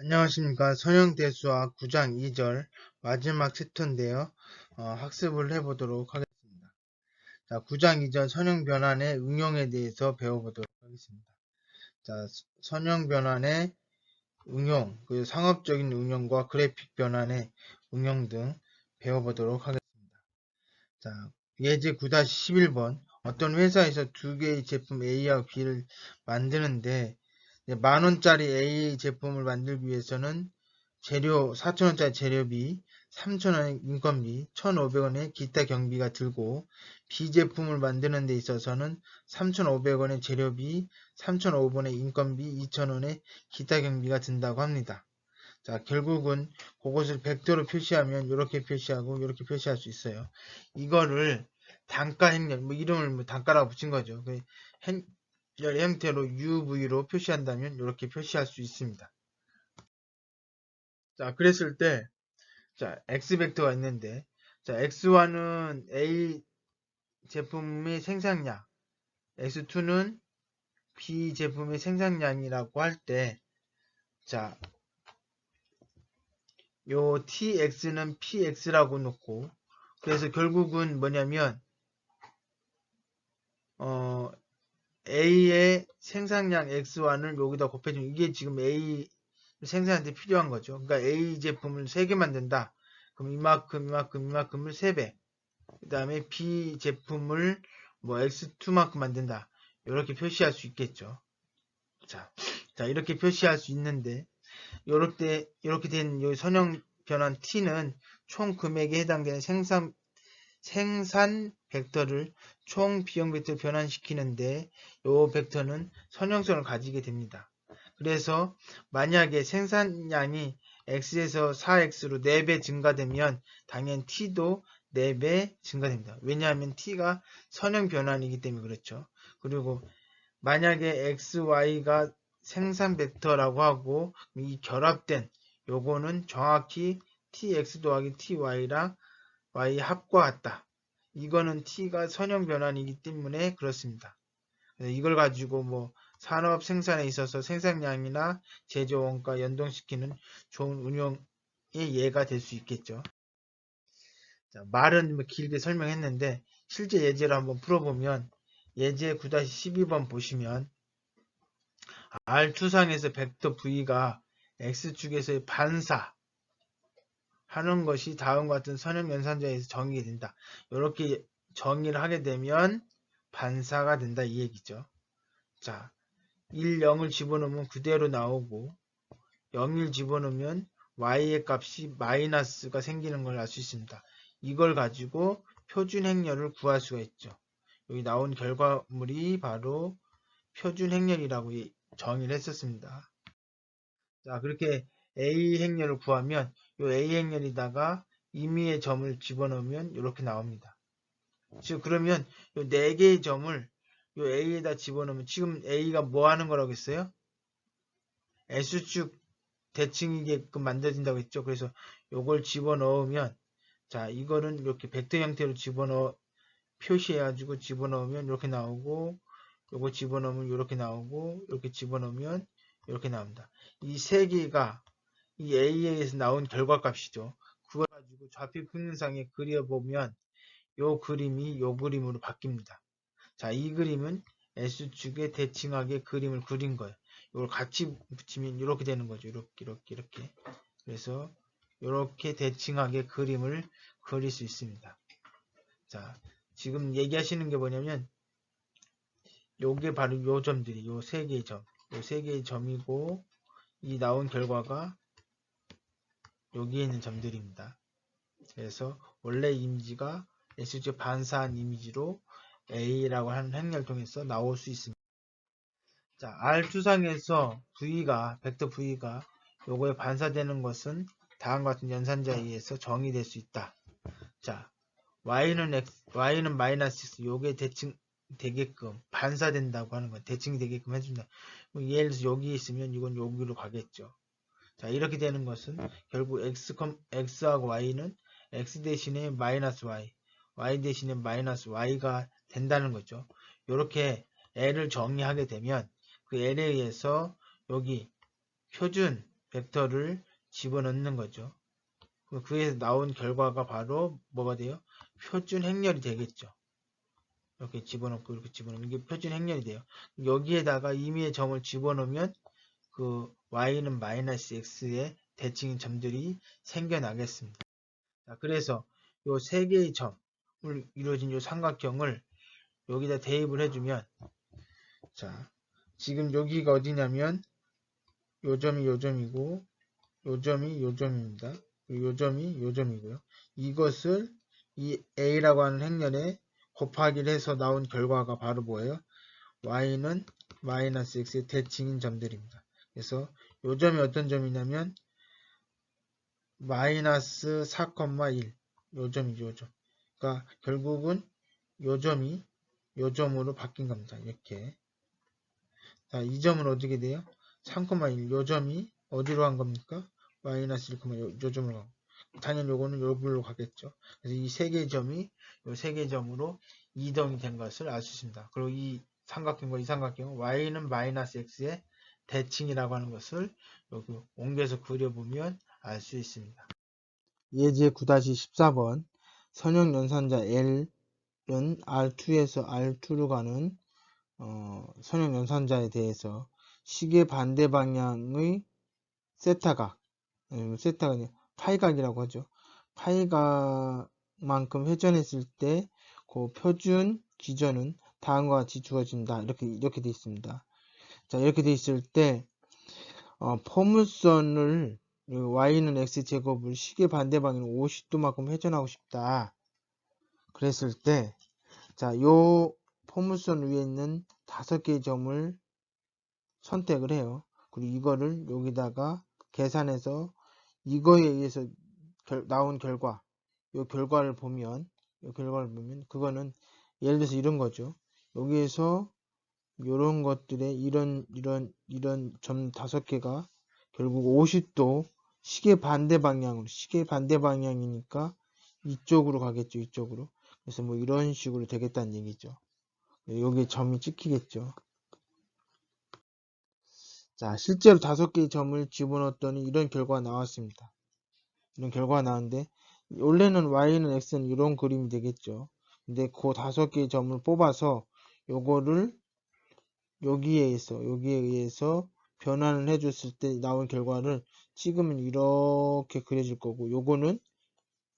안녕하십니까. 선형대수학 9장 2절 마지막 챕터인데요. 학습을 해보도록 하겠습니다. 자, 9장 2절 선형변환의 응용에 대해서 배워보도록 하겠습니다. 자, 선형변환의 응용, 그 상업적인 응용과 그래픽 변환의 응용 등 배워보도록 하겠습니다. 자, 예제 9-11번 어떤 회사에서 두 개의 제품 A와 B를 만드는데 만원짜리 A 제품을 만들기 위해서는 재료 4,000원짜리 재료비, 3,000원의 인건비, 1,500원의 기타 경비가 들고 B 제품을 만드는 데 있어서는 3,500원의 재료비, 3,500원의 인건비, 2,000원의 기타 경비가 든다고 합니다. 자, 결국은 그것을 벡터로 표시하면 이렇게 표시하고 이렇게 표시할 수 있어요. 이거를 단가 행렬, 이름을 단가라고 붙인 거죠. 행렬 형태로 UV로 표시한다면 이렇게 표시할 수 있습니다. 자, 그랬을 때, 자, X 벡터가 있는데, 자, X1은 A 제품의 생산량, X2는 B 제품의 생산량이라고 할 때, 자, 요 TX는 PX라고 놓고, 그래서 결국은 뭐냐면, A의 생산량 X1을 여기다 곱해주면, 이게 지금 A 생산한테 필요한 거죠. 그러니까 A 제품을 3개 만든다. 그럼 이만큼을 3배. 그 다음에 B 제품을 뭐 X2만큼 만든다. 이렇게 표시할 수 있겠죠. 자, 이렇게 표시할 수 있는데, 이렇게 된 선형 변환 T는 총 금액에 해당되는 생산 벡터를 총 비용 벡터로 변환시키는데, 이 벡터는 선형성을 가지게 됩니다. 그래서 만약에 생산량이 X에서 4X로 4배 증가되면 당연히 T도 4배 증가됩니다. 왜냐하면 T가 선형 변환이기 때문에 그렇죠. 그리고 만약에 XY가 생산 벡터라고 하고 이 결합된 요거는 정확히 TX 더하기 TY랑 Y 합과 같다. 이거는 T가 선형 변환이기 때문에 그렇습니다. 이걸 가지고 뭐 산업 생산에 있어서 생산량이나 제조 원가 연동시키는 좋은 운용의 예가 될 수 있겠죠. 자, 말은 뭐 길게 설명했는데 실제 예제로 한번 풀어보면 예제 9-12번 보시면 R투상에서 벡터 V가 X축에서의 반사 하는 것이 다음과 같은 선형 연산자에서 정의가 된다. 이렇게 정의를 하게 되면 반사가 된다 이 얘기죠. 자, 1, 0을 집어넣으면 그대로 나오고 0, 1 집어넣으면 y의 값이 마이너스가 생기는 걸 알 수 있습니다. 이걸 가지고 표준 행렬을 구할 수가 있죠. 여기 나온 결과물이 바로 표준 행렬이라고 정의를 했었습니다. 자, 그렇게 A 행렬을 구하면 이 A 행렬에다가 임의의 점을 집어넣으면 이렇게 나옵니다. 즉 그러면 이 4개의 점을 이 A에다 집어넣으면 지금 A가 뭐 하는 거라고 했어요? S축 대칭이게끔 만들어진다고 했죠. 그래서 요걸 집어넣으면 자 이거는 이렇게 벡터 형태로 표시해가지고 집어넣으면 이렇게 나오고 요거 집어넣으면 이렇게 나오고 이렇게 집어넣으면 이렇게 나옵니다. 이 세 개가 이 A에서 나온 결과값이죠. 그걸 가지고 좌표 평면상에 그려보면 요 그림이 요 그림으로 바뀝니다. 자, 이 그림은 S축에 대칭하게 그림을 그린 거예요. 이걸 같이 붙이면 이렇게 되는 거죠. 이렇게. 그래서 이렇게 대칭하게 그림을 그릴 수 있습니다. 자, 지금 얘기하시는 게 뭐냐면 요게 바로 요 점들이 요 세 개의 점. 요 세 개의 점이고 이 나온 결과가 여기에 있는 점들입니다. 그래서 원래 이미지가 S축 반사한 이미지로 A라고 하는 행렬을 통해서 나올 수 있습니다. 자, R투상에서 벡터 V가 요거에 반사되는 것은 다음과 같은 연산자에 의해서 정의될 수 있다. 자, Y는 마이너스 X, 요게 대칭되게끔 반사된다고 하는 거야. 대칭이 되게끔 해준다. 예를 들어서 여기 있으면 이건 여기로 가겠죠. 자, 이렇게 되는 것은 결국 X하고 Y는 X 대신에 마이너스 Y 대신에 마이너스 Y가 된다는 거죠. 이렇게 L을 정의하게 되면 그 L에 의해서 여기 표준 벡터를 집어넣는 거죠. 그에서 나온 결과가 바로 뭐가 돼요? 표준 행렬이 되겠죠. 이렇게 집어넣고 이렇게 집어넣는 게 표준 행렬이 돼요. 여기에다가 임의의 점을 집어넣으면 그 y는 마이너스 x의 대칭인 점들이 생겨나겠습니다. 자, 그래서 요 세 개의 점을 이루어진 요 삼각형을 여기다 대입을 해주면, 자, 지금 여기가 어디냐면 요 점이 요 점이고 요 점이 요 점입니다. 그리고 요 점이 요 점이고요. 이것을 이 a라고 하는 행렬에 곱하기를 해서 나온 결과가 바로 뭐예요? y는 마이너스 x의 대칭인 점들입니다. 그래서 요 점이 어떤 점이냐면 마이너스 4,1 요 점이죠. 요 점. 그러니까 결국은 요 점이 요 점으로 바뀐 겁니다. 이렇게. 자, 이 점은 어떻게 돼요? 3,1 요 점이 어디로 간 겁니까? 마이너스 1, 요 점으로 가고. 당연히 요거는 요걸로 가겠죠. 그래서 이 세 개의 점이 요 세 개의 점으로 이동이 된 것을 알 수 있습니다. 그리고 이 삼각형과 이 삼각형은 y는 마이너스 x의 대칭이라고 하는 것을 여기 옮겨서 그려보면 알 수 있습니다. 예제 9-14번 선형 연산자 L은 R2에서 R2로 가는 선형 연산자에 대해서 시계 반대 방향의 세타각, 세타가 아니라 파이각이라고 하죠. 파이각만큼 회전했을 때 그 표준 기전은 다음과 같이 주어진다. 이렇게 돼 있습니다. 자, 이렇게 돼 있을 때 포물선을 y는 x제곱을 시계 반대 방향 50도만큼 회전하고 싶다. 그랬을 때, 자, 요 포물선 위에 있는 5개의 점을 선택을 해요. 그리고 이거를 여기다가 계산해서 이거에 의해서 나온 결과, 요 결과를 보면 그거는 예를 들어서 이런 거죠. 여기에서 요런 것들의 이런 점 5개가 결국 50도 시계 반대 방향이니까 이쪽으로 가겠죠. 이쪽으로. 그래서 뭐 이런 식으로 되겠다는 얘기죠. 여기에 점이 찍히겠죠. 자, 실제로 5개의 점을 집어넣었더니 이런 결과가 나왔습니다. 이런 결과가 나왔는데 원래는 y는 x는 이런 그림이 되겠죠. 근데 그 5개의 점을 뽑아서 요거를 여기에 의해서 변환을 해줬을 때 나온 결과를 찍으면 이렇게 그려질 거고, 요거는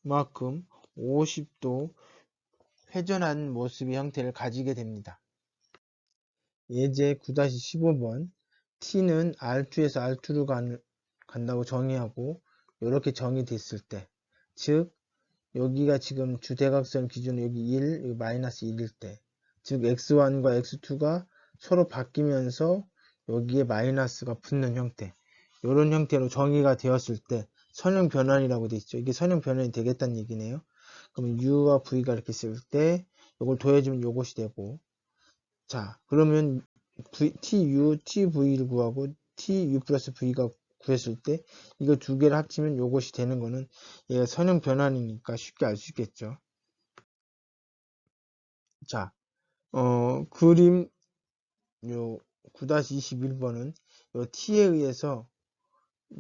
이만큼 50도 회전한 모습의 형태를 가지게 됩니다. 예제 9-15번 t는 R2에서 R2로 간다고 정의하고 이렇게 정의됐을 때, 즉 여기가 지금 주대각선 기준으로 여기 1, 여기 마이너스 1일 때, 즉 x1과 x2가 서로 바뀌면서 여기에 마이너스가 붙는 형태, 이런 형태로 정의가 되었을 때 선형 변환이라고 되어 있죠. 이게 선형 변환이 되겠다는 얘기네요. 그러면 u와 v가 이렇게 있을 때 이걸 더해주면 이것이 되고, 자, 그러면 tu, tv를 구하고 tu 플러스 v가 구했을 때 이거 두 개를 합치면 이것이 되는 거는 얘가 선형 변환이니까 쉽게 알 수 있겠죠. 자, 그림 요 9-21번은 요 t에 의해서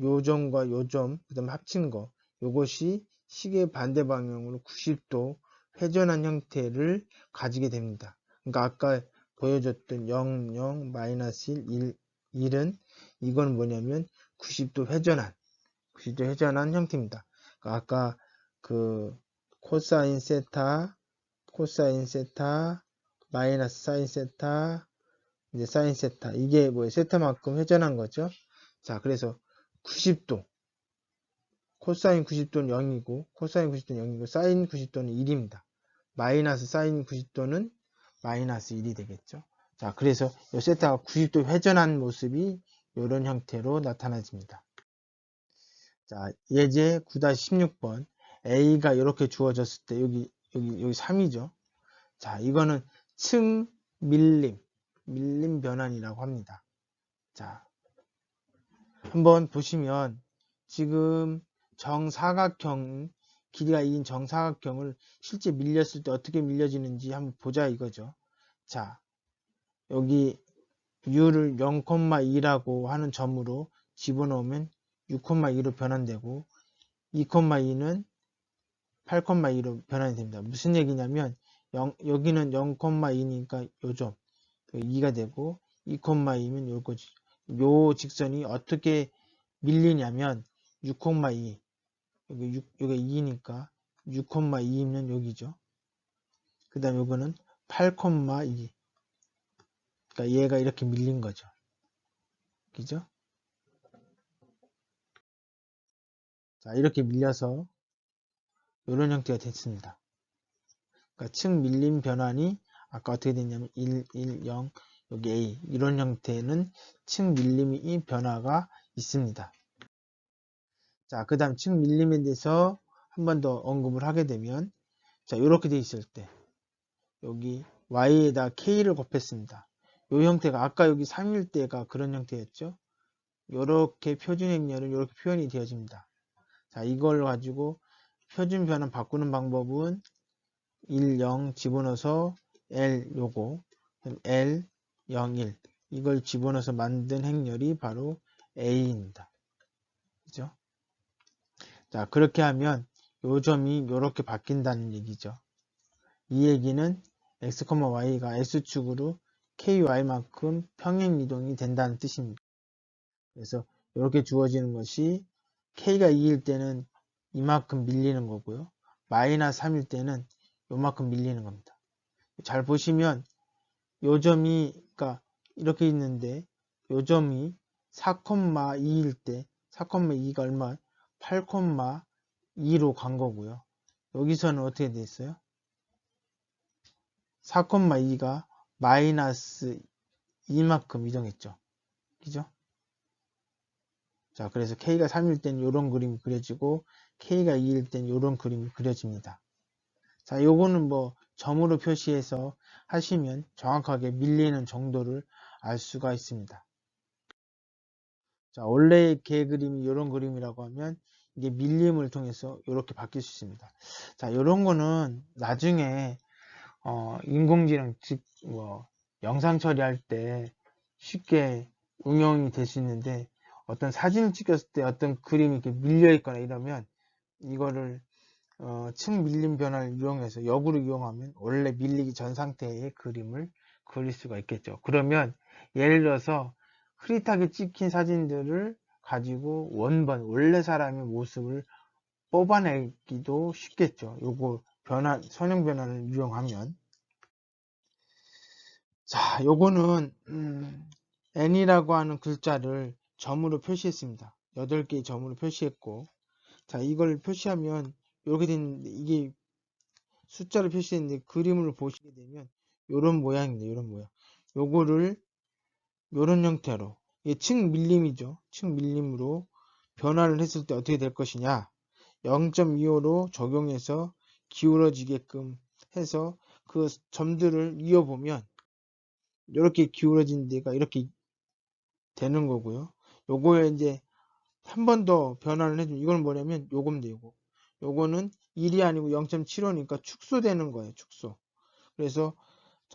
요 점과 요 점, 그 다음에 합친 거, 요것이 시계 반대 방향으로 90도 회전한 형태를 가지게 됩니다. 그러니까 아까 보여줬던 0, 0, 마이너스 1, 1은 이건 뭐냐면 90도 회전한 형태입니다. 그러니까 아까 그 코사인 세타, 마이너스 사인 세타, 이제 사인 세타, 이게 뭐예요? 세타만큼 회전한 거죠. 자, 그래서 90도, 코사인 90도는 0이고, 사인 90도는 1입니다. 마이너스 사인 90도는 마이너스 1이 되겠죠. 자, 그래서 이 세타가 90도 회전한 모습이 이런 형태로 나타나집니다. 자, 예제 9-16번 A가 이렇게 주어졌을 때 여기 3이죠. 자, 이거는 층 밀림 변환이라고 합니다. 자, 한번 보시면 지금 정사각형, 길이가 2인 정사각형을 실제 밀렸을 때 어떻게 밀려지는지 한번 보자 이거죠. 자, 여기 u를 0,2라고 하는 점으로 집어넣으면 6,2로 변환되고 2,2는 8,2로 변환이 됩니다. 무슨 얘기냐면 여기는 0,2니까 요점 2가 되고 2,2면 요거지. 요 직선이 어떻게 밀리냐면 6,2 여기 2니까 6,2면 여기죠. 그 다음 요거는 8,2 그러니까 얘가 이렇게 밀린 거죠. 그죠? 자, 이렇게 밀려서 이런 형태가 됐습니다. 그러니까 층 밀림 변환이 아까 어떻게 됐냐면 1, 1, 0 여기 A 이런 형태는 층 밀림이 변화가 있습니다. 자, 그 다음 층 밀림에 대해서 한 번 더 언급을 하게 되면 자, 이렇게 돼 있을 때 여기 y에다 k를 곱했습니다. 이 형태가 아까 여기 3일 때가 그런 형태였죠. 이렇게 표준 행렬은 이렇게 표현이 되어집니다. 자, 이걸 가지고 표준 변환 바꾸는 방법은 1, 0 집어넣어서 L 요거 L, 0, 1 이걸 집어넣어서 만든 행렬이 바로 A입니다. 그죠? 자, 그렇게 하면 요 점이 이렇게 바뀐다는 얘기죠. 이 얘기는 x, y가 x축으로 ky만큼 평행 이동이 된다는 뜻입니다. 그래서 이렇게 주어지는 것이 k가 2일 때는 이만큼 밀리는 거고요. 마이너스 3일 때는 요만큼 밀리는 겁니다. 잘 보시면 요 점이 그러니까 이렇게 있는데 요 점이 4,2일 때 4,2가 얼마? 8,2로 간 거고요. 여기서는 어떻게 됐어요? 4,2가 마이너스 2만큼 이동했죠. 그죠? 자, 그래서 K가 3일 땐 이런 그림이 그려지고 K가 2일 땐 이런 그림이 그려집니다. 자, 요거는 뭐 점으로 표시해서 하시면 정확하게 밀리는 정도를 알 수가 있습니다. 자, 원래의 개 그림이 이런 그림이라고 하면 이게 밀림을 통해서 이렇게 바뀔 수 있습니다. 자, 이런 거는 나중에 인공지능 즉 영상 처리할 때 쉽게 응용이 될 수 있는데 어떤 사진을 찍었을 때 어떤 그림이 이렇게 밀려 있거나 이러면 이거를 층 밀림 변화를 이용해서 역으로 이용하면 원래 밀리기 전 상태의 그림을 그릴 수가 있겠죠. 그러면 예를 들어서 흐릿하게 찍힌 사진들을 가지고 원본 원래 사람의 모습을 뽑아내기도 쉽겠죠. 요거 선형 변환을 이용하면 자, 요거는 n이라고 하는 글자를 점으로 표시했습니다. 8개의 점으로 표시했고 자, 이걸 표시하면 이렇게 됐는데 이게 숫자를 표시했는데 그림을 보시게 되면 요런 모양입니다. 요런 모양. 요거를 요런 형태로 이게 층 밀림이죠. 층 밀림으로 변화를 했을 때 어떻게 될 것이냐 0.25로 적용해서 기울어지게끔 해서 그 점들을 이어보면 이렇게 기울어진 데가 이렇게 되는 거고요. 요거에 이제 한 번 더 변화를 해주면 이건 뭐냐면 요겁니다. 요거는 1이 아니고 0.75니까 축소되는 거예요. 축소. 그래서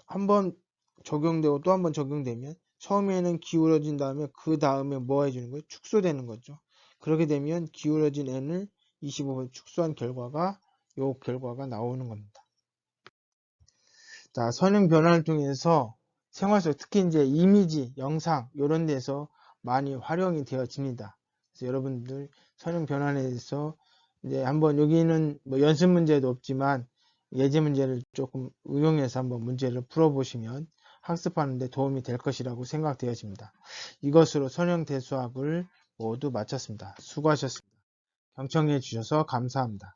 한 번 적용되고 또 한 번 적용되면 처음에는 기울어진 다음에 그 다음에 뭐 해주는 거예요? 축소되는 거죠. 그렇게 되면 기울어진 n을 25번 축소한 결과가 요 결과가 나오는 겁니다. 자, 선형 변화를 통해서 생활 속 특히 이제 이미지, 영상 이런 데서 많이 활용이 되어집니다. 그래서 여러분들 선형 변환에 대해서 이제 한번 여기는 뭐 연습 문제도 없지만 예제 문제를 조금 응용해서 한번 문제를 풀어보시면 학습하는 데 도움이 될 것이라고 생각되어집니다. 이것으로 선형 대수학을 모두 마쳤습니다. 수고하셨습니다. 경청해 주셔서 감사합니다.